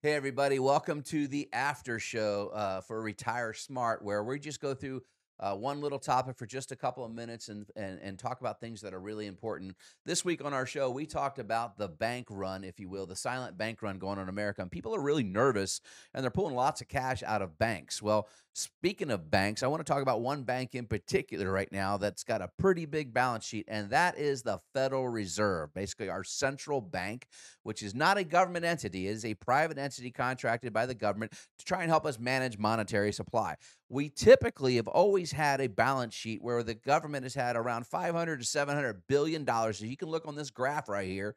Hey, everybody, welcome to the after show for Retire Smart, where we just go through one little topic for just a couple of minutes and talk about things that are really important. This week on our show, we talked about the bank run, if you will, the silent bank run going on in America. And people are really nervous and they're pulling lots of cash out of banks. Well, speaking of banks, I want to talk about one bank in particular right now that's got a pretty big balance sheet, and that is the Federal Reserve, basically our central bank, which is not a government entity. It is a private entity contracted by the government to try and help us manage monetary supply. We typically have always had a balance sheet where the government has had around 500 to 700 billion dollars. So you can look on this graph right here,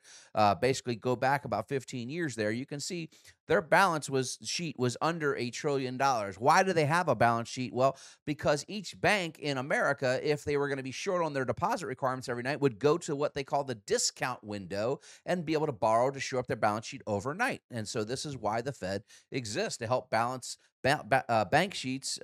basically go back about 15 years there. You can see their sheet was under $1 trillion. Why do they have a balance sheet? Well, because each bank in America, if they were going to be short on their deposit requirements every night, would go to what they call the discount window and be able to borrow to shore up their balance sheet overnight. And so this is why the Fed exists, to help balance balance sheets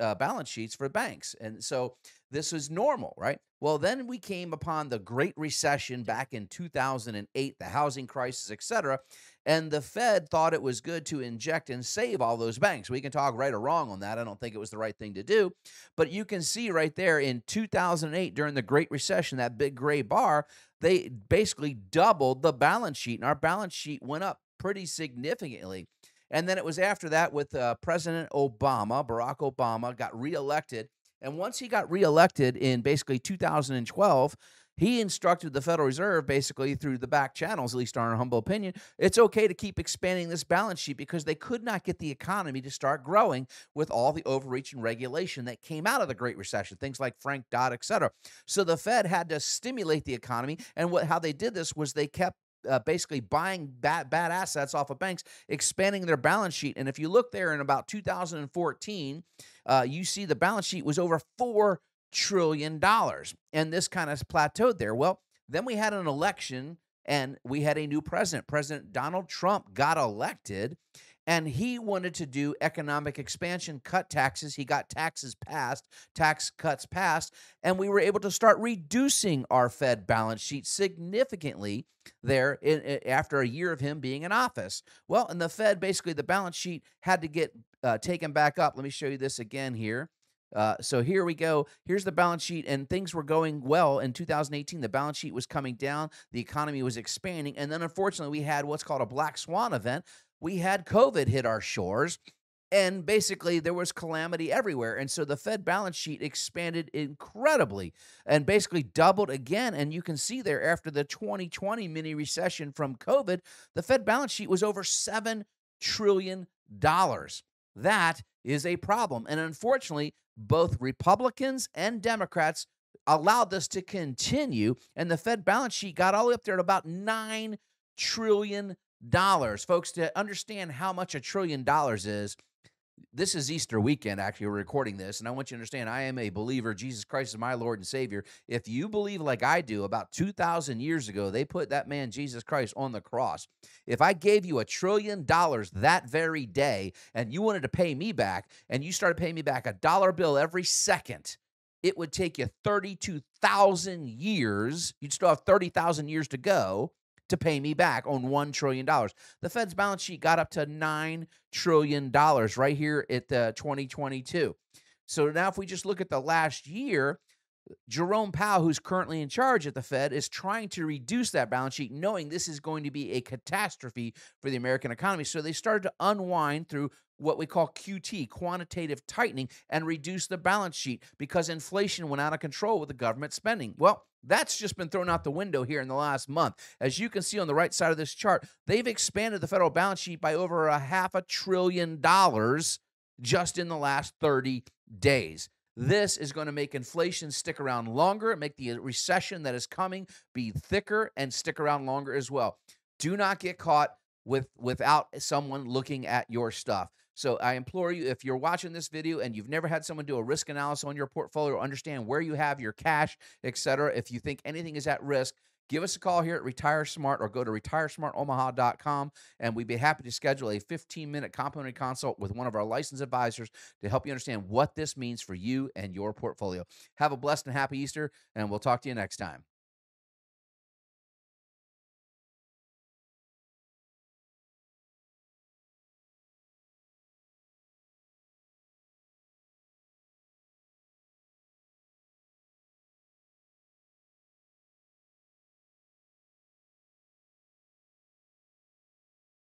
for banks. And so this is normal, right? Well, then we came upon the Great Recession back in 2008, the housing crisis, et cetera. And the Fed thought it was good to inject and save all those banks. We can talk right or wrong on that. I don't think it was the right thing to do. But you can see right there in 2008, during the Great Recession, that big gray bar, they basically doubled the balance sheet, and our balance sheet went up pretty significantly. And then it was after that with President Obama, Barack Obama, got reelected. And once he got reelected in basically 2012, he instructed the Federal Reserve, basically through the back channels, at least in our humble opinion, it's okay to keep expanding this balance sheet because they could not get the economy to start growing with all the overreaching regulation that came out of the Great Recession, things like Frank Dodd, et cetera. So the Fed had to stimulate the economy. And how they did this was they kept basically buying bad assets off of banks, expanding their balance sheet. And if you look there in about 2014, you see the balance sheet was over $4 trillion. And this kind of plateaued there. Well, then we had an election and we had a new president. President Donald Trump got elected, and he wanted to do economic expansion, cut taxes. He got tax cuts passed, and we were able to start reducing our Fed balance sheet significantly there after a year of him being in office. Well, and the Fed, basically the balance sheet had to get taken back up. Let me show you this again here. So here we go. Here's the balance sheet, and things were going well in 2018. The balance sheet was coming down. The economy was expanding. And then, unfortunately, we had what's called a black swan event. We had COVID hit our shores, and basically there was calamity everywhere. And so the Fed balance sheet expanded incredibly and basically doubled again. And you can see there, after the 2020 mini recession from COVID, the Fed balance sheet was over $7 trillion. That is a problem. And unfortunately, both Republicans and Democrats allowed this to continue, and the Fed balance sheet got all the way up there at about $9 trillion. Folks, to understand how much $1 trillion is, this is Easter weekend, actually, we're recording this, and I want you to understand I am a believer. Jesus Christ is my Lord and Savior. If you believe like I do, about 2,000 years ago, they put that man, Jesus Christ, on the cross. If I gave you $1 trillion that very day, and you wanted to pay me back, and you started paying me back a dollar bill every second, it would take you 32,000 years. You'd still have 30,000 years to go to pay me back on $1 trillion. The Fed's balance sheet got up to $9 trillion right here at 2022. So now if we just look at the last year, Jerome Powell, who's currently in charge at the Fed, is trying to reduce that balance sheet, knowing this is going to be a catastrophe for the American economy. So they started to unwind through what we call QT, quantitative tightening, and reduce the balance sheet because inflation went out of control with the government spending. Well, that's just been thrown out the window here in the last month. As you can see on the right side of this chart, they've expanded the federal balance sheet by over $500 billion just in the last 30 days. This is going to make inflation stick around longer, make the recession that is coming be thicker and stick around longer as well. Do not get caught without someone looking at your stuff. So I implore you, if you're watching this video and you've never had someone do a risk analysis on your portfolio or understand where you have your cash, et cetera, if you think anything is at risk, give us a call here at Retire Smart or go to retiresmartomaha.com, and we'd be happy to schedule a 15-minute complimentary consult with one of our licensed advisors to help you understand what this means for you and your portfolio. Have a blessed and happy Easter, and we'll talk to you next time.